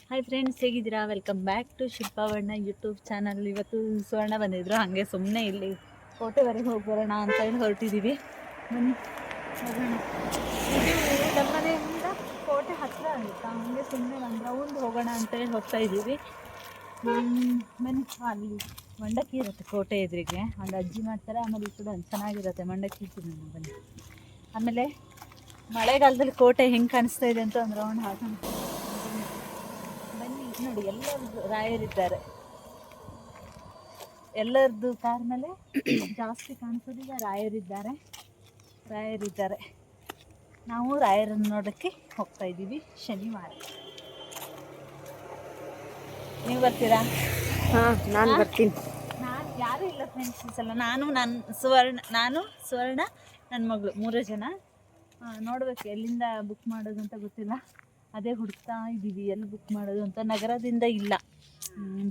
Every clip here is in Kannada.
ಹಾಯ್ ಫ್ರೆಂಡ್ಸ್, ಹೇಗಿದ್ದೀರಾ? ವೆಲ್ಕಮ್ ಬ್ಯಾಕ್ ಟು ಶಿಲ್ಪಾವಣ್ಣ ಯೂಟ್ಯೂಬ್ ಚಾನಲ್. ಇವತ್ತು ಸುವರ್ಣ ಬಂದಿದ್ರು, ಹಾಗೆ ಸುಮ್ಮನೆ ಇಲ್ಲಿ ಕೋಟೆವರೆಗೆ ಹೋಗಿ ಬರೋಣ ಅಂತ ಹೇಳಿ ಹೊರಟಿದ್ದೀವಿ. ಬನ್ನಿ ಹೋಗೋಣ. ಇದು ನಮ್ಮನೆಯಿಂದ ಕೋಟೆ ಹತ್ತಿರ ಆಗುತ್ತಾ, ಹಾಗೆ ಸುಮ್ಮನೆ ಒಂದು ರೌಂಡ್ ಹೋಗೋಣ ಅಂತೇಳಿ ಹೋಗ್ತಾ ಇದ್ದೀವಿ. ಬನ್ನಿ, ಅಲ್ಲಿ ಮಂಡಕ್ಕಿ ಇರುತ್ತೆ ಕೋಟೆ ಎದುರಿಗೆ, ಒಂದು ಅಜ್ಜಿ ಮಾಡ್ತಾರೆ. ಆಮೇಲೆ ಕೂಡ ಚೆನ್ನಾಗಿರುತ್ತೆ ಮಂಡಕ್ಕಿ ತಿನ್ನೋಣ ಬನ್ನಿ. ಆಮೇಲೆ ಮಳೆಗಾಲದಲ್ಲಿ ಕೋಟೆ ಹೆಂಗೆ ಕಾಣಿಸ್ತಾ ಇದೆ ಅಂತ ಒಂದು ರೌಂಡ್ ಹಾಕೋಣ ಬನ್ನಿ. ನೋಡಿ, ಎಲ್ಲರದ್ದು ರಾಯರಿದ್ದಾರೆ. ಎಲ್ಲರದ್ದು ಕಾರ್ ಮೇಲೆ ಜಾಸ್ತಿ ಕಾಣಿಸೋದೀಗ ರಾಯರಿದ್ದಾರೆ. ನಾವು ರಾಯರನ್ನು ನೋಡೋಕ್ಕೆ ಹೋಗ್ತಾ ಇದ್ದೀವಿ ಶನಿವಾರ. ನೀವು ಬರ್ತೀರಾ? ಹಾಂ, ನಾನು ಬರ್ತೀನಿ. ನಾನು ಯಾರೂ ಇಲ್ಲ ಫ್ರೆಂಡ್ಸ್ ಈ ಸಲ. ನಾನು ಸುವರ್ಣ, ನನ್ನ ಮಗಳು, 3 ಜನ. ನೋಡ್ಬೇಕು ಎಲ್ಲಿಂದ ಬುಕ್ ಮಾಡೋದು ಅಂತ ಗೊತ್ತಿಲ್ಲ. ಅದೇ ಹುಡುಕ್ತಾ ಇದ್ದೀವಿ ಎಲ್ಲಿ ಬುಕ್ ಮಾಡೋದು ಅಂತ. ನಗರದಿಂದ ಇಲ್ಲ,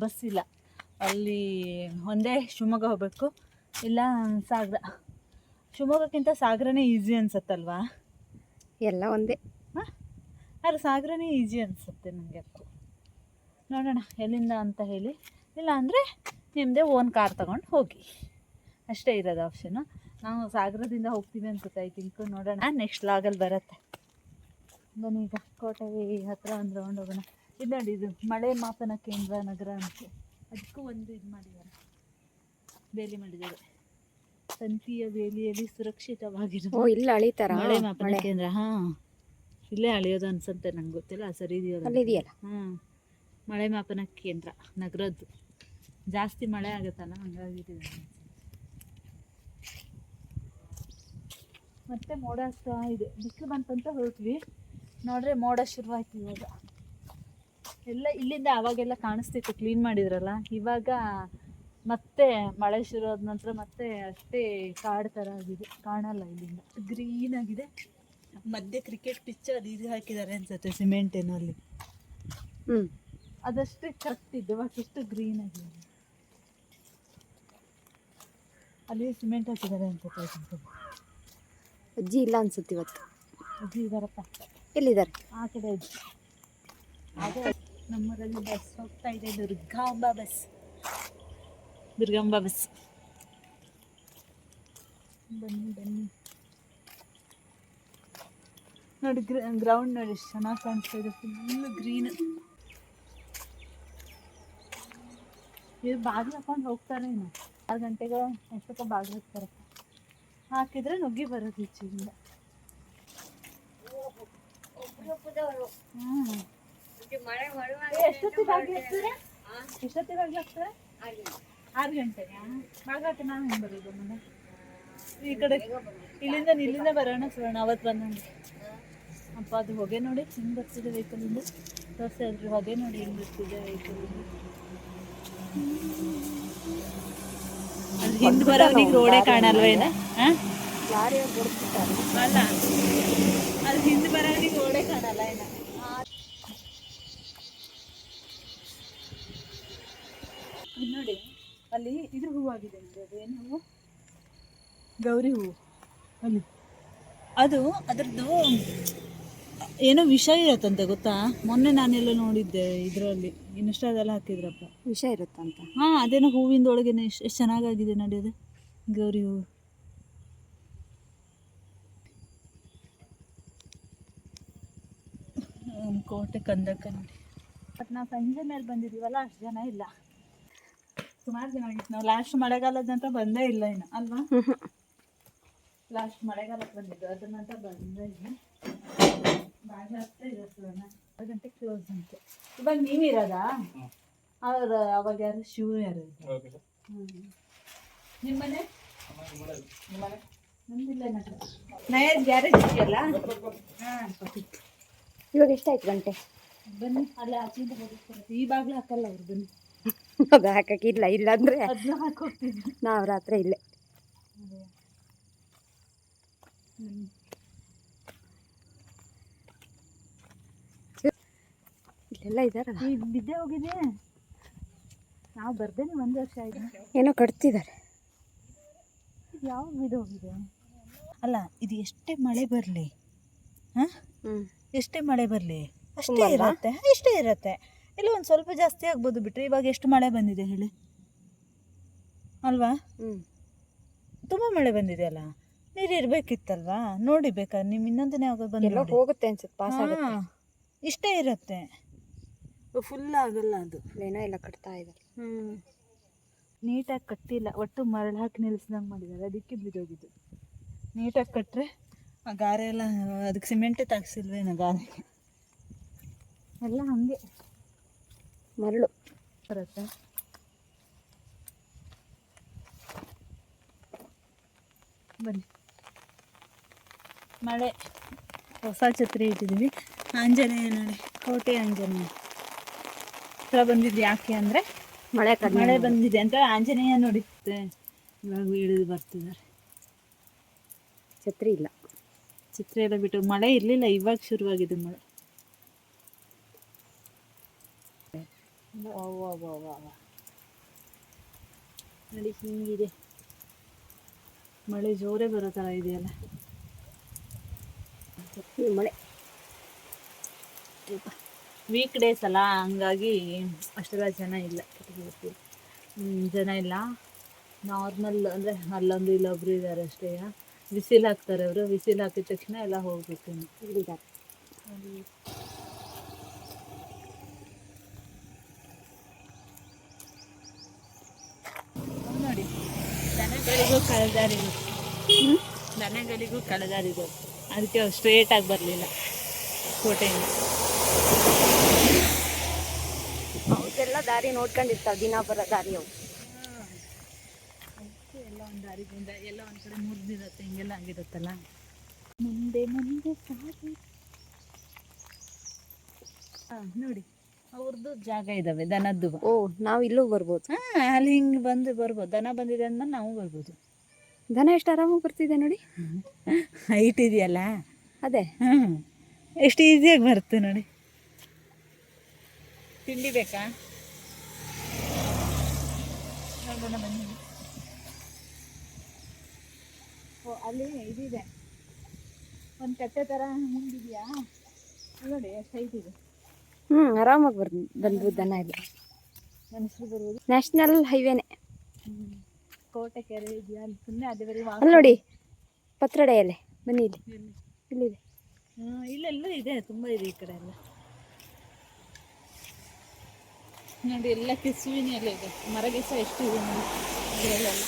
ಬಸ್ ಇಲ್ಲ. ಅಲ್ಲಿ ಒಂದೇ ಶಿವಮೊಗ್ಗ ಹೋಗಬೇಕು, ಇಲ್ಲ ಸಾಗರ. ಶಿವಮೊಗ್ಗಕ್ಕಿಂತ ಸಾಗರನೇ ಈಸಿ ಅನ್ಸತ್ತಲ್ವಾ? ಎಲ್ಲ ಒಂದೇ. ಹಾಂ, ಆದರೆ ಸಾಗರನೇ ಈಸಿ ಅನಿಸುತ್ತೆ ನನಗೆ. ನೋಡೋಣ ಎಲ್ಲಿಂದ ಅಂತ ಹೇಳಿ. ಇಲ್ಲ ಅಂದರೆ ನಿಮ್ಮದೇ ಓನ್ ಕಾರ್ ತೊಗೊಂಡು ಹೋಗಿ, ಅಷ್ಟೇ ಇರೋದು ಆಪ್ಷನು. ನಾವು ಸಾಗರದಿಂದ ಹೋಗ್ತೀವಿ ಅನ್ಸುತ್ತೆ ಐ ಥಿಂಕ್. ನೋಡೋಣ, ನೆಕ್ಸ್ಟ್ ಲಾಗಲ್ಲಿ ಬರುತ್ತೆ. ಬನ್ನಿ, ಈಗ ಕೋಟೆ ಹತ್ತಿರ ಒಂದು ರೌಂಡ್ ಹೋಗೋಣ. ಇದು ನೋಡಿ, ಇದು ಮಳೆ ಮಾಪನ ಕೇಂದ್ರ ನಗರ ಅಂತ, ಅದಕ್ಕೂ ಒಂದು ಇದು ಮಾಡಿದ್ದಾರೆ, ಬೇಲಿ ಮಾಡಿದ್ದಾರೆ. ತಂತಿಯ ಬೇಲಿಯಲ್ಲಿ ಸುರಕ್ಷಿತವಾಗಿರೋ ಇಲ್ಲ ಅಳಿತಾರ ಮಳೆ ಮಾಪನ ಕೇಂದ್ರ. ಹಾಂ, ಇಲ್ಲೇ ಅಳಿಯೋದು ಅನ್ಸುತ್ತೆ, ನಂಗೆ ಗೊತ್ತಿಲ್ಲ ಸರಿ ಇದೆಯಲ್ಲ. ಹಾಂ, ಮಳೆ ಮಾಪನ ಕೇಂದ್ರ ನಗರದ್ದು. ಜಾಸ್ತಿ ಮಳೆ ಆಗುತ್ತಲ್ಲ, ಹಂಗಾಗಿದೆ. ಮತ್ತೆ ಮೋಡ ಆಗ್ತಾ ಇದೆ, ಬಿಸಿಲು ಬಂತಂತ ಹೊರಟ್ವಿ. ನೋಡ್ರೆ ಮೋಡ ಶುರುವಾಯ್ತು ಇವಾಗ. ಎಲ್ಲ ಇಲ್ಲಿಂದ ಅವಾಗೆಲ್ಲ ಕಾಣಿಸ್ತಿತ್ತು, ಕ್ಲೀನ್ ಮಾಡಿದ್ರಲ್ಲ. ಇವಾಗ ಮತ್ತೆ ಮಳೆ ಶುರು ಆದ ನಂತರ ಮತ್ತೆ ಅಷ್ಟೇ ಕಾಡು ಥರ ಆಗಿದೆ, ಕಾಣಲ್ಲ. ಇಲ್ಲಿಂದ ಗ್ರೀನ್ ಆಗಿದೆ. ಮಧ್ಯೆ ಕ್ರಿಕೆಟ್ ಪಿಚ್ ಅದು ಇದು ಹಾಕಿದ್ದಾರೆ ಅನ್ಸುತ್ತೆ, ಸಿಮೆಂಟ್ ಏನೋ ಅಲ್ಲಿ. ಅದಷ್ಟೇ ಕರೆಕ್ಟ್ ಇದೆ, ಬಾಕಿಷ್ಟು ಗ್ರೀನ್ ಆಗಿದೆ. ಅಲ್ಲಿ ಸಿಮೆಂಟ್ ಹಾಕಿದ್ದಾರೆ ಅನ್ಸುತ್ತೆ. ಅಜ್ಜಿ ಇಲ್ಲ ಅನ್ಸುತ್ತೆ ಇವತ್ತು. ಅಜ್ಜಿ ಇದಾರಪ್ಪ. ಎಲ್ಲಿದ್ದಾರೆ? ಆ ಕಡೆ ಅಜ್ಜಿ. ಅದೇ ನಮ್ಮೂರಲ್ಲಿ ಬಸ್ ಹೋಗ್ತಾ ಇದೆ, ದುರ್ಗಾಂಬ ಬಸ್. ಬನ್ನಿ ನೋಡಿ, ಗ್ರೌಂಡ್ ನೋಡಿ ಎಷ್ಟು ಚೆನ್ನಾಗಿ ಕಾಣಿಸ್ತಾ ಇದೆ, ಫುಲ್ ಗ್ರೀನ್. ಇದು ಬಾಗಿಲು ಹಾಕೊಂಡು ಹೋಗ್ತಾರೆ. ಇನ್ನು 6 ಗಂಟೆಗೆ ಎಷ್ಟೊತ್ತ ಬಾಗಿಲು ಹಾಕ್ತಾರೆ. ಹಾಕಿದ್ರೆ ನುಗ್ಗಿ ಬರೋದು ಈಚೆಯಿಂದ. ಎಷ್ಟೊತ್ತಿಗೆ ಬಾಗಿಲು ಹಾಕ್ತಾರೆ? 6 ಗಂಟೆಗೆ ಬಾಗಿಲು ಹಾಕಿ ನಾನು ಹೆಂಗೆ ಬರೋದು? ಮನೆ ಈ ಕಡೆ ಇಲ್ಲಿಂದ ಬರೋಣ ಸುವರ್ಣ. ಅವತ್ತು ಬಂದಂಗೆ ಅಪ್ಪ, ಅದು ಹೊಗೆ ನೋಡಿ ಹೆಂಗೆ ಬರ್ತಿದೆ ವೆಹಿಕಲಿಂದ. ತೋರಿಸ್ತಾ ಇದ್ರು ಹೊಗೆ ನೋಡಿ ಹೆಂಗೆ ಬರ್ತಿದೆ ವೆಹಿಕಲಿಂದ. ಅದು ಹಿಂದೆ ಬರೋನಿಗೆ ರೋಡೇ ಕಾಣಲ್ವೇನ? ಅಲ್ಲ, ಅದು ಹಿಂದೆ ಬರೋನಿಗೆ ರೋಡೇ ಕಾಣಲ್ಲ ಏನ. ನೋಡಿ, ಅಲ್ಲಿ ಇದ್ರ ಹೂವಾಗಿದೆ ನೋಡಿ, ಅದೇನು ಹೂವು? ಗೌರಿ ಹೂವು. ಅಲ್ಲಿ ಅದು ಅದ್ರದ್ದು ಏನೋ ವಿಷ ಇರತ್ತಂತೆ, ಗೊತ್ತಾ? ಮೊನ್ನೆ ನಾನೆಲ್ಲ ನೋಡಿದ್ದೆ ಇದರಲ್ಲಿ, ಇನ್ಸ್ಟಾದೆಲ್ಲ ಹಾಕಿದ್ರಪ್ಪ. ವಿಷ ಇರುತ್ತಂತ? ಹಾಂ, ಅದೇನೋ ಹೂವಿಂದ ಒಳಗೇನೆ ಎಷ್ಟು ಚೆನ್ನಾಗಾಗಿದೆ ನೋಡಿ, ಅದು ಗೌರಿ ಹೂವು. ಕೋಟೆ ಕಂದಕ ನೋಡಿ. ಬಟ್ ನಾವು ಸಂಜೆ ಮೇಲೆ ಬಂದಿದ್ದೀವಲ್ಲ, ಅಷ್ಟು ಜನ ಇಲ್ಲ. ಸುಮಾರು ಜನ ಆಗಿತ್ತು. ನಾವು ಲಾಸ್ಟ್ ಮಳೆಗಾಲದ ನಂತರ ಬಂದೇ ಇಲ್ಲ ಇನ್ನು, ಅಲ್ವಾ? ಲಾಸ್ಟ್ ಮಳೆಗಾಲಕ್ಕೆ ಬಂದಿದ್ದು, ಅದ್ರ ನಂತರ ಬಂದೇ ಇಲ್ಲ. ಬಾಗಿಲು ಹತ್ರ ಇರುತ್ತೆ, 6 ಗಂಟೆಗೆ ಕ್ಲೋಸ್ ಅಂತೆ. ಇವಾಗ ನೀವಿರೋದಾ? ಅವ್ರು ಅವಾಗ ಯಾರು ಶಿವ ಯಾರು? ನಿಮ್ಮ ಮನೆ? ನಮ್ದಿಲ್ಲ. ನಯದ ಗ್ಯಾರೇಜ್ ಇದೆಯಲ್ಲ. ಹಾಂ, ಇವಾಗ ಎಷ್ಟಾಯ್ತು ಗಂಟೆ? ಬನ್ನಿ, ಅಲ್ಲೇ ಆಚೆಯಿಂದ ಹೋಗಿರ್ತಾರೆ. ಈ ಬಾಗಿಲು ಹಾಕಲ್ಲ ಅವ್ರು. ಬನ್ನಿ, ಅದು ಹಾಕಕ್ಕಿಲ್ಲ. ಇಲ್ಲಾಂದ್ರೆ ಅದನ್ನ ಹಾಕೋಗ್ತಿದ್ವಿ ನಾವು ರಾತ್ರಿ ಇಲ್ಲೇ. ಇಲ್ಲೆಲ್ಲ ಇದ್ದಾರಲ್ಲ. ಈಗ ಬಿದ್ದೆ ಹೋಗಿದೆ. ನಾವು ಬರ್ದೇನೆ 1 ವರ್ಷ ಆಯ್ತು. ಏನೋ ಕಟ್ತಿದ್ದಾರೆ. ಯಾವ ಬಿದ್ದು ಹೋಗಿದೆ? ಅಲ್ಲ, ಇದು ಎಷ್ಟೇ ಮಳೆ ಬರಲಿ, ಹಾಂ, ಎಷ್ಟೇ ಮಳೆ ಬರಲಿ ಅಷ್ಟೇ ಇರುತ್ತೆ. ಇಲ್ಲ ಒಂದು ಸ್ವಲ್ಪ ಜಾಸ್ತಿ ಆಗ್ಬೋದು ಬಿಟ್ರೆ ಇವಾಗ ಎಷ್ಟು ಮಳೆ ಬಂದಿದೆ ಹೇಳಿ ಅಲ್ವಾ? ತುಂಬ ಮಳೆ ಬಂದಿದೆ ಅಲ್ಲ, ನೀರು ಇರಬೇಕಿತ್ತಲ್ವಾ? ನೋಡಿ ಬೇಕಾದ್ರೆ ನೀವು ಇನ್ನೊಂದನೇ ಯಾವಾಗ ಬಂದು ಎಲ್ಲ ಹೋಗುತ್ತೆ ಅನ್ಸುತ್ತೆ, ಪಾಸ್ ಆಗುತ್ತೆ. ಇಷ್ಟೇ ಇರುತ್ತೆ, ಫುಲ್ ಆಗಲ್ಲ ಅದು. ಏನೋ ಎಲ್ಲ ಕಟ್ತಾ ಇದ್ದಾರೆ. ನೀಟಾಗಿ ಕಟ್ಟಿಲ್ಲ, ಒಟ್ಟು ಮರಳು ಹಾಕಿ ನಿಲ್ಲಿಸ್ದಂಗೆ ಮಾಡಿದ್ದಾರೆ, ಅದಕ್ಕೆ ಬಿದ್ದೋಗಿದ್ದು. ನೀಟಾಗಿ ಕಟ್ಟರೆ ಆ ಗಾರೆ ಎಲ್ಲ, ಅದಕ್ಕೆ ಸಿಮೆಂಟೇ ತಾಗಿಸಿಲ್ವೇನೋ ಗಾರೆಗೆ, ಎಲ್ಲ ಹಾಗೆ ಮರಳು ಬರುತ್ತೆ. ಬನ್ನಿ, ಮಳೆ ಹೊಸ ಛತ್ರಿ ಇಟ್ಟಿದ್ದೀವಿ. ಆಂಜನೇಯ ನೋಡಿ, ಕೋಟೆ ಆಂಜನೇಯ ಹತ್ರ ಬಂದಿದ್ದು ಯಾಕೆ ಅಂದರೆ ಮಳೆ ಬಂದಿದೆ ಅಂತ ಆಂಜನೇಯ ನೋಡಿ ಇವಾಗ ಇಳಿದು ಬರ್ತಿದ್ದಾರೆ. ಛತ್ರಿ ಇಲ್ಲ, ಛತ್ರಿ ಎಲ್ಲ ಬಿಟ್ಟು ಮಳೆ ಇರಲಿಲ್ಲ, ಇವಾಗ ಶುರುವಾಗಿದೆ ಮಳೆ. ನೋಡಿ ಹಿಂಗಿದೆ, ಮಳೆ ಜೋರೇ ಬರೋ ಥರ ಇದೆಯಲ್ಲ ಮಳೆ. ವೀಕ್ ಡೇಸ್ ಅಲ್ಲ, ಹಂಗಾಗಿ ಅಷ್ಟೆಲ್ಲ ಜನ ಇಲ್ಲ, ಜನ ಇಲ್ಲ. ನಾರ್ಮಲ್ ಅಂದರೆ ಅಲ್ಲೊಂದು ಇಲ್ಲೊಬ್ರು ಇದ್ದಾರೆ ಅಷ್ಟೇ. ಬಿಸಿಲು ಹಾಕ್ತಾರೆ ಅವರು, ಬಿಸಿಲು ಹಾಕಿದ ತಕ್ಷಣ ಎಲ್ಲ ಹೋಗ್ಬೇಕು. ನೋಡಿ, ದನಗಳಿಗೂ ಕಳೆದಾರಿದು, ಅದಕ್ಕೆ ಸ್ಟ್ರೇಟಾಗಿ ಬರಲಿಲ್ಲ ಕೋಟೆಯಿಂದ. ಅವಕ್ಕೆಲ್ಲ ದಾರಿ ನೋಡ್ಕೊಂಡಿರ್ತಾವೆ, ದಿನ ಬರೋ ದಾರಿ ಅವು. ಎಲ್ಲ ಒಂದು ದಾರಿಗಿಂದ ಎಲ್ಲ ಒಂದು ಕಡೆ ಮುರಿದಿರುತ್ತೆ, ಹಿಂಗೆಲ್ಲ ಆಗಿರುತ್ತಲ್ಲ. ಮುಂದೆ ಮುಂದೆ ಸಾಗಿ. ನೋಡಿ, ಅವ್ರದ್ದು ಜಾಗ ಇದ್ದಾವೆ ದನದ್ದು. ಓ, ನಾವು ಇಲ್ಲೂ ಬರ್ಬೋದು. ಅಲ್ಲಿ ಹಿಂಗೆ ಬಂದು ಬರ್ಬೋದು, ದನ ಬಂದಿದೆ ಅಂದ್ಮೇಲೆ ನಾವು ಬರ್ಬೋದು. ದನ ಎಷ್ಟು ಆರಾಮಾಗಿ ಬರ್ತಿದೆ ನೋಡಿ, ಹೈಟ್ ಇದೆಯಲ್ಲ ಅದೇ. ಎಷ್ಟು ಈಸಿಯಾಗಿ ಬರುತ್ತೆ ನೋಡಿ. ತಿಂಡಿ ಬೇಕಾ? ನೋಡೋಣ ಬನ್ನಿ. ಓ, ಅಲ್ಲಿ ಇದಿದೆ, ಒಂದು ಕಟ್ಟೆ ಥರ ಮುಂದಿದೆಯಾ ನೋಡಿ, ಎಷ್ಟು ಹೈಟ್ ಇದೆ. ಆರಾಮಾಗಿ ಬಂದ್ಬೋದು ದನ ಎಲ್ಲ. ಮನುಷ್ಯರು ಬರ್ಬೋದು. ನ್ಯಾಷನಲ್ ಹೈವೇನೆ. ಕೋಟೆ ಕೆರೆ ಇದೆಯಾ ಅಲ್ಲಿ, ಸುಮ್ಮನೆ ಅದೇ ಬರೀ ಅಲ್ಲಿ ನೋಡಿ, ಪತ್ರೊಡೆ ಎಲೆ. ಬನ್ನಿ ಇಲ್ಲಿ, ಇಲ್ಲಿದೆ. ಇಲ್ಲೆಲ್ಲ ಇದೆ, ತುಂಬ ಇದೆ ಈ ಕಡೆ ಎಲ್ಲ. ನೋಡಿ, ಎಲ್ಲ ಕೆಸುವಿನ ಎಲ್ಲ ಇದೆ, ಮರಗೆಸ ಎಷ್ಟು ಇದೆ ನೋಡಿ ಇದರಲ್ಲೆಲ್ಲ.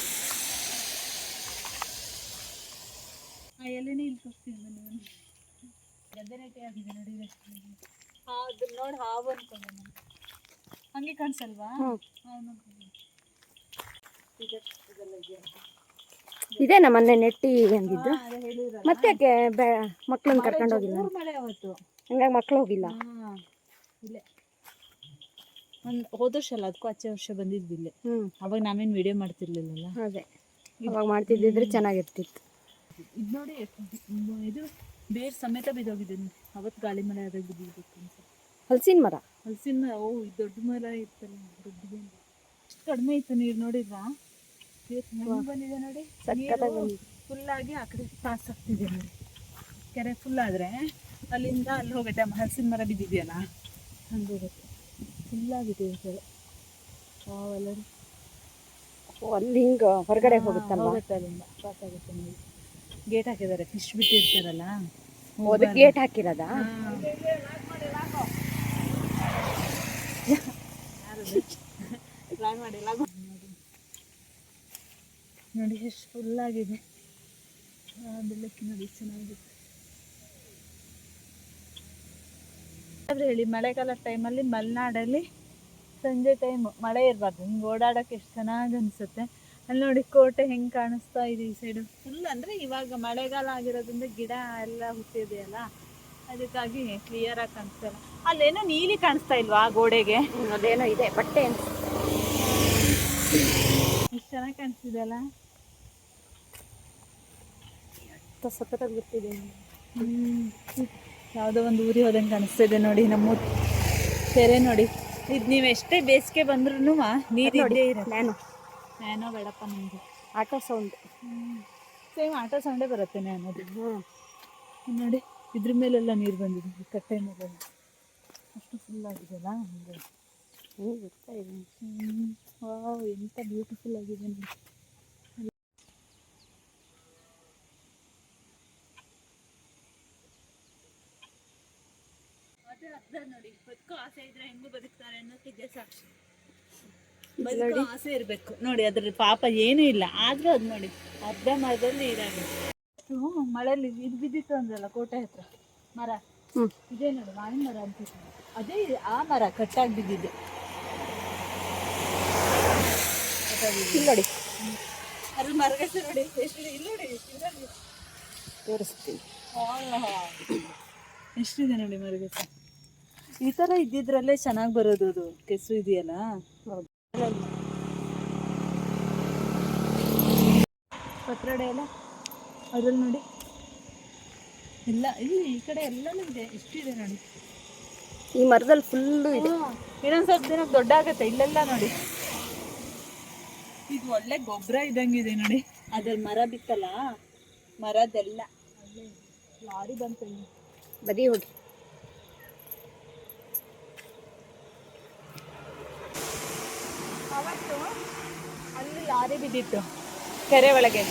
ಆ ಎಲೆನೇ ಇಲ್ಲಿ ತೋರಿಸ್ತೀನಿ ಬನ್ನಿ ಬನ್ನಿ. ಗದ್ದೆ ರೇಟೆ ಆಗಿದೆ ನೋಡಿ. ಅದು ನೋಡಿ, ಹಾವು ಅನ್ಕೊಂಡೆ ನಾನು, ಹಂಗೆ ಕಾಣಿಸಲ್ವಾ? ಇದೆ ನಮ್ಮನೆ ನೆಟ್ಟಿ ಅಂದಿದ್ದು. ಮತ್ತೆ ಯಾಕೆ ಮಕ್ಳನ್ನ ಕರ್ಕೊಂಡು ಹೋಗಿಲ್ಲ? ಮಳೆ ಅವತ್ತು, ಹಂಗಾಗಿ ಮಕ್ಳು ಹೋಗಿಲ್ಲ. ಇಲ್ಲೇ ಒಂದು ಹೋದ ವರ್ಷ ಅಲ್ಲ, ಅದಕ್ಕೂ ಆಚೆ ವರ್ಷ ಬಂದಿದ್ವಿ ಇಲ್ಲೇ. ಅವಾಗ ನಾವೇನು ವಿಡಿಯೋ ಮಾಡ್ತಿರ್ಲಿಲ್ಲಲ್ಲ. ಅದೇ, ಅವಾಗ ಮಾಡ್ತಿದ್ದಿದ್ರೆ ಚೆನ್ನಾಗಿರ್ತಿತ್ತು. ಇದು ನೋಡಿ, ಇದು ಬೇರೆ ಸಮೇತ ಬಿದ್ದೋಗಿದೆ. ಅವತ್ತು ಗಾಳಿ ಮಳೆ ಆದಾಗ ಬಿದ್ದಿರ್ಬೇಕು ಅಂತ. ಹಲಸಿನ ಮರ. ಹಲಸಿನ ಮರ, ಓ, ಇದು ದೊಡ್ಡ ಮರ ಇತ್ತಲ್ಲ, ದೊಡ್ಡದು. ಕಡಿಮೆ ಇತ್ತು ನೀರು, ನೋಡಿದ್ರಾ? ಬಂದಿದೆ ನೋಡಿ, ಫುಲ್ಲಾಗಿ ಆ ಕಡೆ ಪಾಸ್ ಆಗ್ತಿದೆ ನೋಡಿ. ಕೆರೆ ಫುಲ್ ಆದರೆ ಅಲ್ಲಿಂದ ಅಲ್ಲಿ ಹೋಗುತ್ತೆ, ಹಲಸಿನ ಮರ ಬಿದ್ದಿದೆಯಲ್ಲ ಹಂಗೆ ಹೋಗುತ್ತೆ, ಫುಲ್ಲಾಗಿದೆ ಈ ಕಡೆ. ಅವೆಲ್ಲರೂ ಅಲ್ಲಿ ಹಿಂಗೆ ಹೊರಗಡೆ ಹೋಗುತ್ತಲ್ಲ, ಹೋಗುತ್ತೆ, ಅಲ್ಲಿಂದ ಪಾಸ್ ಆಗುತ್ತೆ ನೋಡಿ. ಗೇಟ್ ಹಾಕಿದ್ದಾರೆ, ಫಿಶ್ ಬಿಟ್ಟಿರ್ತಾರಲ್ಲ, ಅದಕ್ಕೆ ಗೇಟ್ ಹಾಕಿರೋದಾ? ನೋಡಿ ಎಷ್ಟು ಫುಲ್ಲಾಗಿದೆ. ಬೆಳಕಿ ನೋಡಿ ಚೆನ್ನಾಗಿದೆ. ಆದ್ರೆ ಹೇಳಿ, ಮಳೆಗಾಲ ಟೈಮಲ್ಲಿ ಮಲೆನಾಡಲ್ಲಿ ಸಂಜೆ ಟೈಮ್ ಮಳೆ ಇರಬಾರ್ದು, ಹಿಂಗೆ ಓಡಾಡೋಕ್ಕೆ ಎಷ್ಟು ಚೆನ್ನಾಗಿ ಅನಿಸುತ್ತೆ. ಅಲ್ಲಿ ನೋಡಿ ಕೋಟೆ ಹೆಂಗೆ ಕಾಣಿಸ್ತಾ ಇದೆ ಈ ಸೈಡು ಫುಲ್. ಅಂದರೆ ಇವಾಗ ಮಳೆಗಾಲ ಆಗಿರೋದ್ರಿಂದ ಗಿಡ ಎಲ್ಲ ಹುಟ್ಟಿದೆಯಲ್ಲ, ಅದಕ್ಕಾಗಿ ಕ್ಲಿಯರಾಗಿ ಕಾಣಿಸ್ತಲ್ಲ. ಅಲ್ಲೇನೋ ನೀಲಿ ಕಾಣಿಸ್ತಾ ಇಲ್ವಾ ಗೋಡೆಗೆ? ಅದೇನೋ ಇದೆ, ಬಟ್ಟೆ ಎಷ್ಟು ಚೆನ್ನಾಗಿ ಕಾಣಿಸ್ತಿದೆ ಅಲ್ಲ, ಸಖತ್ತಾಗಿ ಬರ್ತಿದೆ. ಯಾವುದೋ ಒಂದು ಊರಿಗೆ ಹೋದಂಗೆ ಕಾಣಿಸ್ತಿದೆ ನೋಡಿ. ನಮ್ಮ ಕೆರೆ ನೋಡಿ, ಇದು ನೀವು ಎಷ್ಟೇ ಬೇಸಿಗೆ ಬಂದ್ರೂ ನೀರಿದ್ದೇ ಇರುತ್ತೆ. ನ್ಯಾನೋ ಬೇಡಪ್ಪ ನಮಗೆ, ಆಟೋ ಸೌಂಡ್. ಸೇಮ್ ಆಟೋ ಸೌಂಡೇ ಬರುತ್ತೆ ನ್ಯಾನೋದು. ನೋಡಿ, ಇದ್ರ ಮೇಲೆಲ್ಲ ನೀರು ಬಂದಿದೆ, ಕಟ್ಟೆ ಮೇಲೆಲ್ಲ. ಅಷ್ಟು ಫುಲ್ ಆಗಿದೆಯಲ್ಲ ಹಂಗೆ. ಗೊತ್ತಾ ಇದೆ. ವಾವ್, ಎಂತ ಬ್ಯೂಟಿಫುಲ್ ಆಗಿದೆ ನೋಡಿ. ಅದೇ ಅರ್ಧ ನೋಡಿ, ಬದುಕೋ ಆಸೆ ಇದ್ರೆ ಹೆಂಗೂ ಬದುಕ್ತಾರೆ ಅನ್ನೋಕ್ಕಿದೆ ಸಾಕ್ಷಿ. ಬದುಕೋ ಆಸೆ ಇರಬೇಕು ನೋಡಿ. ಅದ್ರ ಪಾಪ ಏನೂ ಇಲ್ಲ, ಆದ್ರೂ ಅದು ನೋಡಿ ಅರ್ಧ ಮರದಲ್ಲಿ ಇದಾಗಿದೆ. ಮಳೆಯಲ್ಲಿ ಇದು ಬಿದ್ದಿತ್ತು ಅಂದ್ರಲ್ಲ ಕೋಟೆ ಹತ್ರ ಮರ, ಇದೇ ನೋಡಿ ಮಾವಿನ ಮರ ಅಂತಿತ್ತು. ಅದೇ ಆ ಮರ ಕಟ್ಟಾಗಿ ಬಿದ್ದಿದೆ ನೋಡಿ. ಅದ್ರ ಮರಗಟ್ಟೆ ನೋಡಿ ಎಷ್ಟಿದೆ. ಇಲ್ಲಿ ನೋಡಿ, ಇದರಲ್ಲಿ ತೋರಿಸ್ತೀನಿ. ಎಷ್ಟಿದೆ ನೋಡಿ ಮರಗಟ್ಟೆ. ಈ ಥರ ಇದ್ದಿದ್ರಲ್ಲೇ ಚೆನ್ನಾಗಿ ಬರೋದು. ಅದು ಕೆಸು ಇದೆಯಲ್ಲ, ಪತ್ರೊಡೆ ಎಲ್ಲ ಅದ್ರಲ್ಲಿ ನೋಡಿ ಎಲ್ಲ. ಇಲ್ಲಿ ಈ ಕಡೆ ಎಲ್ಲನೂ ಇದೆ, ಎಷ್ಟಿದೆ ನೋಡಿ. ಈ ಮರದಲ್ಲಿ ಫುಲ್ಲು ಇದೆ. ಇನ್ನೊಂದು ಸ್ವಲ್ಪ ದಿನ ದೊಡ್ಡ ಆಗುತ್ತೆ. ಇಲ್ಲೆಲ್ಲ ನೋಡಿ, ಇದು ಒಳ್ಳೆ ಗೊಬ್ಬರ ಇದ್ದಂಗಿದೆ ನೋಡಿ. ಅದ್ರಲ್ಲಿ ಮರ ಬಿತ್ತಲ್ಲ, ಮರದೆಲ್ಲ ಲಾರಿ ಬಂತು. ಬದಿ ಹೋಗಿ. ಅವತ್ತು ಅಲ್ಲಿ ಲಾರಿ ಬಿದ್ದಿತ್ತು ಕೆರೆ ಒಳಗೆ,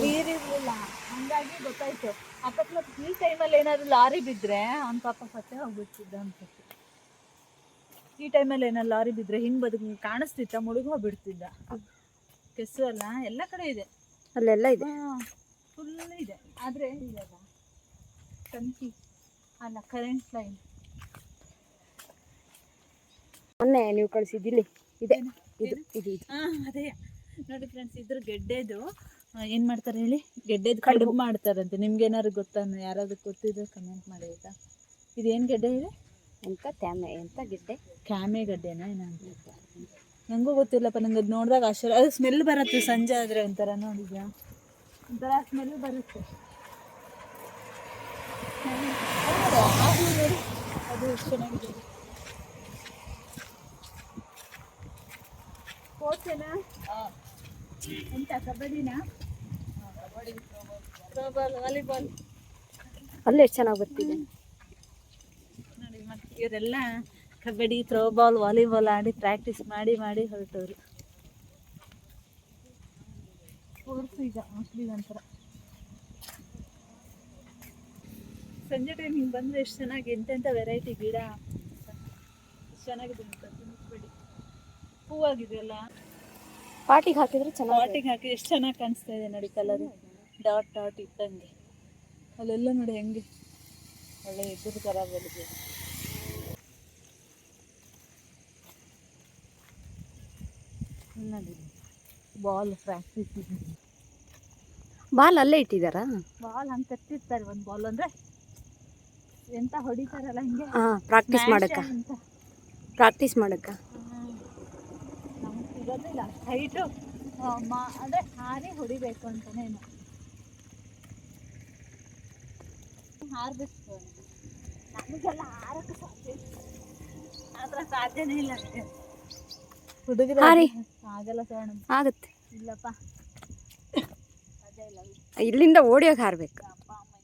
ನೀರಿರಲಿಲ್ಲ, ಹಂಗಾಗಿ ಗೊತ್ತಾಯ್ತು. ಅಕಸ್ಮಾತ್ ಈ ಟೈಮಲ್ಲಿ ಏನಾದ್ರು ಲಾರಿ ಬಿದ್ದರೆ ಅವ್ನ ಪಾಪ ಸತ್ತೇ ಹೋಗ್ಬಿಡ್ತಿದ್ದ ಅನ್ಸುತ್ತೆ. ಈ ಟೈಮಲ್ಲಿ ಏನಾದ್ರು ಲಾರಿ ಬಿದ್ದರೆ ಹಿಂಗೆ ಬದುಕು ಕಾಣಿಸ್ತಿತ್ತ, ಮುಳುಗಿ ಹೋಗ್ಬಿಡ್ತಿದ್ದ. ಕೆಸರು ಅಲ್ಲ, ಎಲ್ಲ ಕಡೆ ಇದೆ, ಅಲ್ಲೆಲ್ಲ ಇದೆ, ಫುಲ್ ಇದೆ. ಆದರೆ ಇದೆಲ್ಲ ತಂತಿ ಅಲ್ಲ, ಕರೆಂಟ್ ಲೈನ್. ಮೊನ್ನೆ ನೀವು ಕಳಿಸಿದ್ದಿಲ್ಲಿ ಇದೆ, ಇದು ಇದು ಅದೇ ನೋಡಿ ಫ್ರೆಂಡ್ಸ್. ಇದ್ರ ಗೆಡ್ಡೆದು ಏನು ಮಾಡ್ತಾರೆ ಹೇಳಿ, ಗೆಡ್ಡೆದು ಕಡುಬು ಮಾಡ್ತಾರಂತೆ. ನಿಮ್ಗೆ ಏನಾದ್ರು ಗೊತ್ತಾ? ಯಾರಾದ್ರು ಗೊತ್ತಿದ್ರೆ ಕಮೆಂಟ್ ಮಾಡಿ ಆಯಿತಾ. ಇದೇನು ಗೆಡ್ಡೆ ಇದೆ? ಎಂತ ಗೆಡ್ಡೆ? ಕ್ಯಾಮೆ ಗಡ್ಡೆನಾ ಏನಂತ ನನಗೂ ಗೊತ್ತಿಲ್ಲಪ್ಪ. ನಂಗೆ ಅದು ನೋಡಿದಾಗ ಆಶ್ಚರ್ಯ. ಅದು ಸ್ಮೆಲ್ ಬರುತ್ತೆ ಸಂಜೆ ಆದರೆ, ಒಂಥರ ನೋಡಿದ್ಯಾ, ಒಂಥರ ಸ್ಮೆಲ್ ಬರುತ್ತೆ. ನೋಡಿ ಅದು ಎಷ್ಟು ಚೆನ್ನಾಗಿದೆ. ಸ್ಪೋರ್ಟ್ಸೇನಾ? ಎಂತ ಕಬಡ್ಡಿನಾ? Kabaddi, throwball, volleyball. ಅಲ್ಲೇ ಎಷ್ಟು ಚೆನ್ನಾಗಿ ಬರ್ತಿದೆ ನೋಡಿ. ಮತ್ತು ಇವರೆಲ್ಲ ಕಬಡ್ಡಿ, ಥ್ರೋಬಾಲ್, ವಾಲಿಬಾಲ್ ಆಡಿ ಪ್ರಾಕ್ಟೀಸ್ ಮಾಡಿ ಮಾಡಿ ಹೊರಟವರು. ಸ್ಪೋರ್ಟ್ಸ್ ಈಗ ಮೋಸ್ಟ್ಲಿ ಒಂಥರ. ಸಂಜೆ ಟೈಮ್ ಹಿಂಗೆ ಬಂದರೆ ಎಷ್ಟು ಚೆನ್ನಾಗಿ ಎಂತೆಂಥ ವೆರೈಟಿ ಗಿಡ ಎಷ್ಟು ಚೆನ್ನಾಗಿದೆ ಅಂತ. ಕಬಡ್ಡಿ ಹೂವಾಗಿದೆಯಲ್ಲ, ಪಾಟಿಗೆ ಹಾಕಿದ್ರೆ ಚೆನ್ನಾಗಿ. ಪಾಟಿಗೆ ಹಾಕಿ ಎಷ್ಟು ಚೆನ್ನಾಗಿ ಕಾಣಿಸ್ತಾ ಇದೆ ನೋಡಿ. ಕಲರ್ ಡಾಟ್ ಡಾಟ್ ಇಟ್ಟಂಗೆ. ಅಲ್ಲೆಲ್ಲ ನೋಡಿ ಹೆಂಗೆ ಒಳ್ಳೆ ಎಗ್ಗದ ಥರ ಬೆಳೆದಿದೆ. ನೋಡಿ ಬಾಲ್ ಪ್ರಾಕ್ಟೀಸ್ ಇದೆ. ಬಾಲ್ ಅಲ್ಲೇ ಇಟ್ಟಿದ್ದಾರಾ? ಬಾಲ್ ಹಂಗೆ ಕಟ್ಟಿರ್ತಾರೆ. ಒಂದು ಬಾಲ್ ಅಂದರೆ ಎಂತ ಹೊಡಿತಾರಲ್ಲ ಹಿಂಗೆ. ಪ್ರಾಕ್ಟೀಸ್ ಮಾಡಕ್ಕ, ಪ್ರಾಕ್ಟೀಸ್ ಮಾಡಕ್ಕ. ನಮ್ಗೆ ಸಿಗೋದಿಲ್ಲ ಹೈಟು, ಅದೇ ಹಾರಿ ಹೊಡಿಬೇಕು ಅಂತಾನೆ ಏನು ಹಾರಬೇಕು. ನಮಗೆಲ್ಲ ಹಾರಕ್ಕೆ ಸಾಧ್ಯ, ಆ ಥರ ಸಾಧ್ಯನೇ ಇಲ್ಲ. ಹುಡುಗರು ಆಗಲ್ಲ ಸೋಣ. ಆಗುತ್ತೆ. ಇಲ್ಲಪ್ಪ, ಸಾಧ್ಯ ಇಲ್ಲ. ಇಲ್ಲಿಂದ ಓಡಿಯೋಕೆ ಹಾರಬೇಕು. ಅಪ್ಪ ಅಮ್ಮ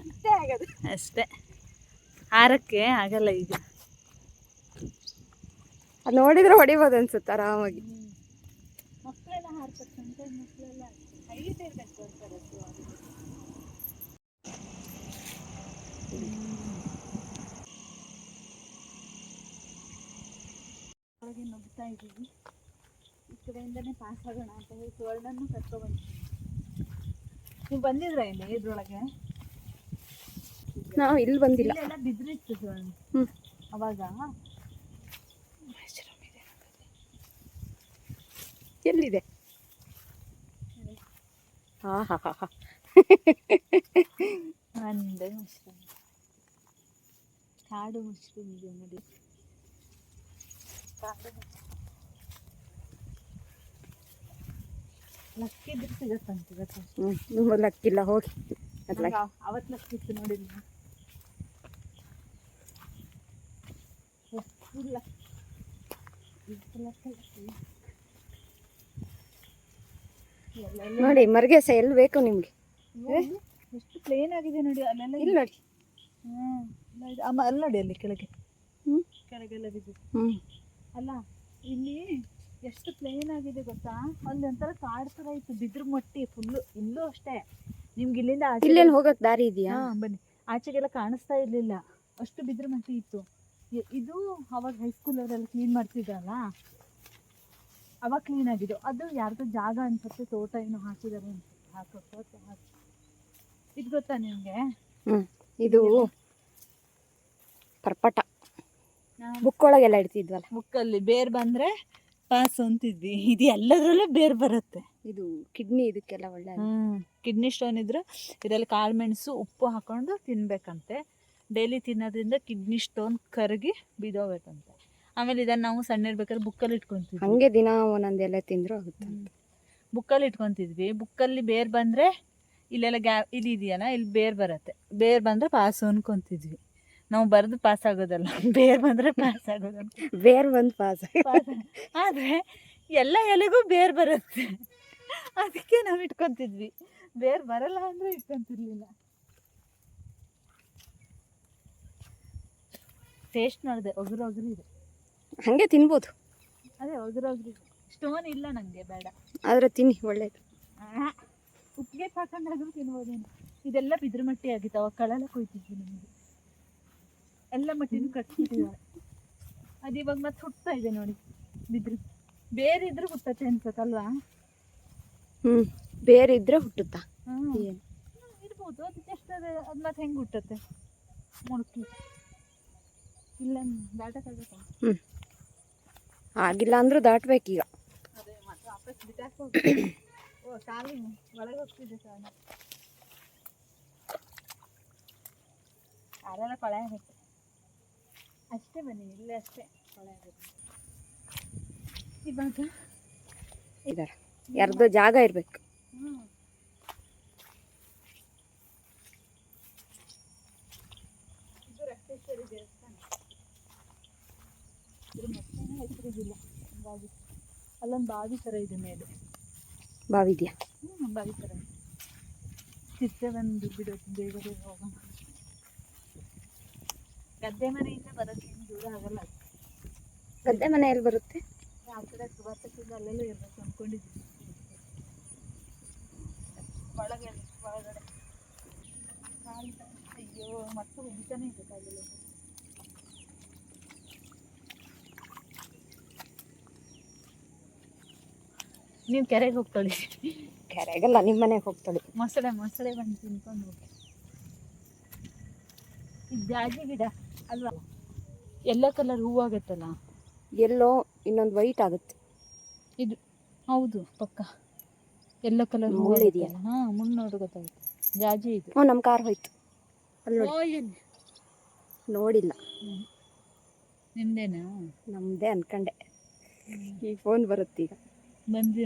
ಇದ್ದೇ ಆಗಲ್ಲ. ಅಷ್ಟೇ, ಹಾರಕ್ಕೆ ಆಗಲ್ಲ ಈಗ. ಅದು ನೋಡಿದ್ರೆ ಹೊಡಿಬೋದು ಅನ್ಸುತ್ತೆ ಆರಾಮಾಗಿ. ಮಕ್ಕಳೆಲ್ಲ ಹಾರ್ಬೇಕಂತ, ಮಕ್ಕಳೆಲ್ಲ ಹೈಟ್ ಇರಬೇಕು ಅಂತಾರೆ. ಒಳಗೆ ನುಗ್ತಾ ಇದ್ದೀವಿ. ಈ ಕಡೆಯಿಂದನೇ ಪಾಸ್ ಆಗೋಣ ಅಂತ ಹೇಳಿ ಸುವರ್ಣನ್ನು ಕರ್ಕೊಬಂದು. ನೀವು ಬಂದಿದ್ರ ಇಲ್ಲಿ ಇದ್ರೊಳಗೆ? ನಾವು ಇಲ್ಲಿ ಬಂದಿಲ್ಲ. ಇಲ್ಲೆಲ್ಲ ಬಿದ್ರಿತ್ತು ಸುವರ್ಣ ಅವಾಗ. ಎಲ್ಲಿದೆ? ಹಾ ಹಾ ಹಾ ಹಾ. ಒಂದು ಮಶ್ರೂಮ್, ಕಾಡು ಮಶ್ರೂಮ್ ಇದೆ ನೋಡಿ. ಲಕ್ಕಿದ್ರೆ ಸಿಗತ್ತಂತ ಗೊತ್ತಾ? ನಿಮ್ಮ ಲಕ್ಕಿಲ್ಲ, ಹೋಗಿ. ಅವತ್ತು ಲಕ್ಕಿತ್ತು ನೋಡಿಲ್ಲ. ನೋಡಿ ಮರ್ಗೆಸ ಎಲ್ಲಿ ಬೇಕು ನಿಮ್ಗೆ? ಎಷ್ಟು ಪ್ಲೇನ್ ಆಗಿದೆ ನೋಡಿ ಅಲ್ಲೆಲ್ಲ. ಇಲ್ಲಿ ನೋಡಿ. ಅಮ್ಮ ಅಲ್ಲಿ ನೋಡಿ ಅಲ್ಲಿ ಕೆಳಗೆ ಹ್ಞೂ ಕೆಳಗೆಲ್ಲ ಬಿದ್ದು. ಹ್ಞೂ ಅಲ್ಲ ಇಲ್ಲಿ ಎಷ್ಟು ಪ್ಲೇನ್ ಆಗಿದೆ ಗೊತ್ತಾ, ಅಲ್ಲಿ ಒಂಥರ ಕಾಡು ಥರ ಇತ್ತು ಬಿದ್ರ ಮಟ್ಟಿ ಫುಲ್ಲು. ಇಲ್ಲೂ ಅಷ್ಟೇ ನಿಮ್ಗೆ ಇಲ್ಲಿಂದ ಆಚೆ ಇಲ್ಲೇನು ಹೋಗಕ್ಕೆ ದಾರಿ ಇದೆಯಾ? ಬನ್ನಿ, ಆಚೆಗೆಲ್ಲ ಕಾಣಿಸ್ತಾ ಇರಲಿಲ್ಲ, ಅಷ್ಟು ಬಿದ್ರ ಮಟ್ಟಿ ಇತ್ತು. ಇದು ಅವಾಗ ಹೈಸ್ಕೂಲ್ ಅವರೆಲ್ಲ ಕ್ಲೀನ್ ಮಾಡ್ತಿದ್ರಲ್ಲ, ಅವಾಗ ಕ್ಲೀನ್ ಆಗಿದ್ದು. ಅದು ಯಾರ್ದೋ ಜಾಗ ಅನ್ಸುತ್ತೆ, ತೋಟ ಏನೋ ಹಾಕಿದ್ದಾರೆ ಅನ್ಸುತ್ತೆ. ಇದು ಗೊತ್ತಾ ನಿಮಗೆ? ಹ್ಞೂ ಇದು ಪರ್ಪಟ ಬುಕ್ ಒಳಗೆಲ್ಲ ಇಡ್ತಿದ್ವಲ್ಲ. ಬುಕ್ಕಲ್ಲಿ ಬೇರ್ ಬಂದರೆ ಪಾಸ್ ಅಂತಿದ್ವಿ. ಇದು ಎಲ್ಲದರಲ್ಲೂ ಬೇರ್ ಬರುತ್ತೆ. ಇದು ಕಿಡ್ನಿ ಇದಕ್ಕೆಲ್ಲ ಒಳ್ಳೆ. ಕಿಡ್ನಿ ಸ್ಟೋನ್ ಇದ್ರೆ ಇದರಲ್ಲಿ ಕಾಳು ಮೆಣಸು ಉಪ್ಪು ಹಾಕೊಂಡು ತಿನ್ಬೇಕಂತೆ. ಡೈಲಿ ತಿನ್ನೋದ್ರಿಂದ ಕಿಡ್ನಿ ಸ್ಟೋನ್ ಕರಗಿ ಬಿದೋಗ್ಬೇಕಂತೆ. ಆಮೇಲೆ ಇದನ್ನು ನಾವು ಸಣ್ಣ ಇರ್ಬೇಕಾದ್ರೆ ಬುಕ್ಕಲ್ಲಿ ಇಟ್ಕೊತಿದ್ವಿ. ಹಂಗೆ ದಿನ ಒಂದೊಂದು ಎಲೆ ತಿಂದರೂ ಆಗುತ್ತೆ. ಬುಕ್ಕಲ್ಲಿ ಇಟ್ಕೊತಿದ್ವಿ. ಬುಕ್ಕಲ್ಲಿ ಬೇರ್ ಬಂದರೆ ಇಲ್ಲೆಲ್ಲ ಇಲ್ಲಿ ಇದೆಯಲ್ಲ, ಇಲ್ಲಿ ಬೇರ್ ಬರುತ್ತೆ. ಬೇರ್ ಬಂದರೆ ಪಾಸು ಅನ್ಕೊತಿದ್ವಿ ನಾವು. ಬರೆದು ಪಾಸ್ ಆಗೋದಲ್ಲ, ಬೇರ್ ಬಂದರೆ ಪಾಸ್ ಆಗೋದಲ್ಲ. ಬೇರೆ ಒಂದು ಪಾಸ್. ಆದರೆ ಎಲ್ಲ ಎಲೆಗೂ ಬೇರ್ ಬರುತ್ತೆ, ಅದಕ್ಕೆ ನಾವು ಇಟ್ಕೊತಿದ್ವಿ. ಬೇರ್ ಬರಲ್ಲ ಅಂದರೆ ಇಟ್ಕೊತಿರ್ಲಿಲ್ಲ. ಟೇಸ್ಟ್ ಮಾಡಿದೆ, ಒಗರು ಇದೆ. ಹಾಗೆ ತಿನ್ಬೋದು. ಅದೇ ಒಗರು ಸ್ಟೋನ್ ಇಲ್ಲ, ನನಗೆ ಬೇಡ. ಆದರೆ ತಿನ್ನಿ, ಒಳ್ಳೇದು. ಉಪ್ಪಿಗೆ ಹಾಕೊಂಡಾದ್ರೂ ತಿನ್ಬೋದೇನು. ಇದೆಲ್ಲ ಬಿದ್ರ ಮಟ್ಟಿ ಆಗಿತ್ತು, ಅವಾಗ ಕಳೆಲ್ಲ ಕೊಯ್ತಿದ್ವಿ. ನಮಗೆ ಎಲ್ಲ ಮಟ್ಟಿನೂ ಕಟ್ಬಿಟ್ಟಿದ್ದಾರೆ. ಅದು ಇವಾಗ ಮತ್ತೆ ಹುಟ್ತಾ ಇದೆ ನೋಡಿ. ಬಿದ್ರು ಬೇರೆ ಇದ್ರೆ ಹುಟ್ಟತ್ತೆ ಅನ್ಸತ್ತಲ್ವಾ? ಬೇರೆ ಇದ್ರೆ ಹುಟ್ಟುತ್ತಾ? ಇರ್ಬೋದು. ಅದು ಜಸ್ಟ್ ಅದು ಮತ್ತೆ ಹೆಂಗೆ ಹುಟ್ಟತ್ತೆ ಮುಳುಕಿ? ಇಲ್ಲ ದಾಟಕ್ಕಾಗತ್ತ? ಆಗಿಲ್ಲ ಅಂದ್ರೂ ದಾಟ್ಬೇಕೀಗ. ಅದೇ ಮತ್ತೆ ವಾಪಸ್ ಬಿಟ್ಟಾಕೋ. ಓ ಶಾಲೆ ಒಳಗೆ ಹೋಗ್ತಿದ್ದೆ ಶಾಲೆ. ಯಾರೆಲ್ಲ ಕೊಳೆ ಆಗುತ್ತೆ ಅಷ್ಟೇ. ಬನ್ನಿ ಇಲ್ಲೇ ಅಷ್ಟೇ ಕೊಳೆ ಆಗುತ್ತೆ. ಇವಾಗ ಇದಾರೆ, ಯಾರ್ದೋ ಜಾಗ ಇರಬೇಕು. ಇದು ರಕ್ತೇಶ್ವರಿ ದೇವಸ್ಥಾನ. ಇದ್ರ ಮತ್ತೇನೂ ಹೆಸರಿಗಿಲ್ಲ. ಬಾವಿ ಅಲ್ಲೊಂದು ಬಾವಿ ಥರ ಇದೆ ಮೇಲೆ. ಬಾವಿ ಇದೆಯಾ? ಬಾವಿ ಥರ ಇದೆ. ಚಿಟ್ಟೆ ಬಂದು ಬಿಡೋದು, ಬೇಗ ಬೇಗ ಹೋಗೋಣ. ಗದ್ದೆ ಮನೆಯಿಂದ ಬರೋಕ್ಕೇನು ದೂರ ಆಗಲ್ಲ. ಗದ್ದೆ ಮನೆ ಎಲ್ಲಿ ಬರುತ್ತೆ? ಆ ಕಡೆ ಬರ್ತಕ್ಕಿಂತ ಅಲ್ಲೆಲ್ಲ ಇರಬೇಕು ಅಂದ್ಕೊಂಡಿದ್ವಿ. ಒಳಗಡೆ ಅಯ್ಯೋ ಮತ್ತೆ ಉಗಿತಾನೆ ಇದೆ ಕಾಲೆಲ್ಲ. ನೀವು ಕೆರೆಗೆ ಹೋಗ್ತಾಳಿ. ಕೆರೆಗಲ್ಲ, ನಿಮ್ಮ ಮನೆಗೆ ಹೋಗ್ತಾಳೆ. ಮೊಸಳೆ ಬಂದು ತಿನ್ಕೊಂಡು ಹೋಗಿ. ಇದು ಜಾಜಿ ಗಿಡ ಅಲ್ವಾ? Yellow colour ಹೂವಾಗತ್ತಲ್ಲ. ಎಲ್ಲೋ ಇನ್ನೊಂದು ವೈಟ್ ಆಗುತ್ತೆ. ಇದು ಹೌದು ಪಕ್ಕ ಎಲ್ಲೋ ಕಲರ್ ಹೂವು ಇದೆಯಲ್ಲ. ಮುಂದೆ ನೋಡಿ ಗೊತ್ತಾಗುತ್ತೆ. ಜಾಜಿ ಇದು. ನಮ್ಮ ಕಾರ್ ಹೋಯ್ತು ಅಲ್ಲಿ ನೋಡಿ. ನೋಡಿಲ್ಲ. ನಿಮ್ದೇನಾ? ನಮ್ಮದೇ ಅನ್ಕಂಡೆ. ಈ ಫೋನ್ ಬರುತ್ತೀಗ. ಬಂದ್ವಿ.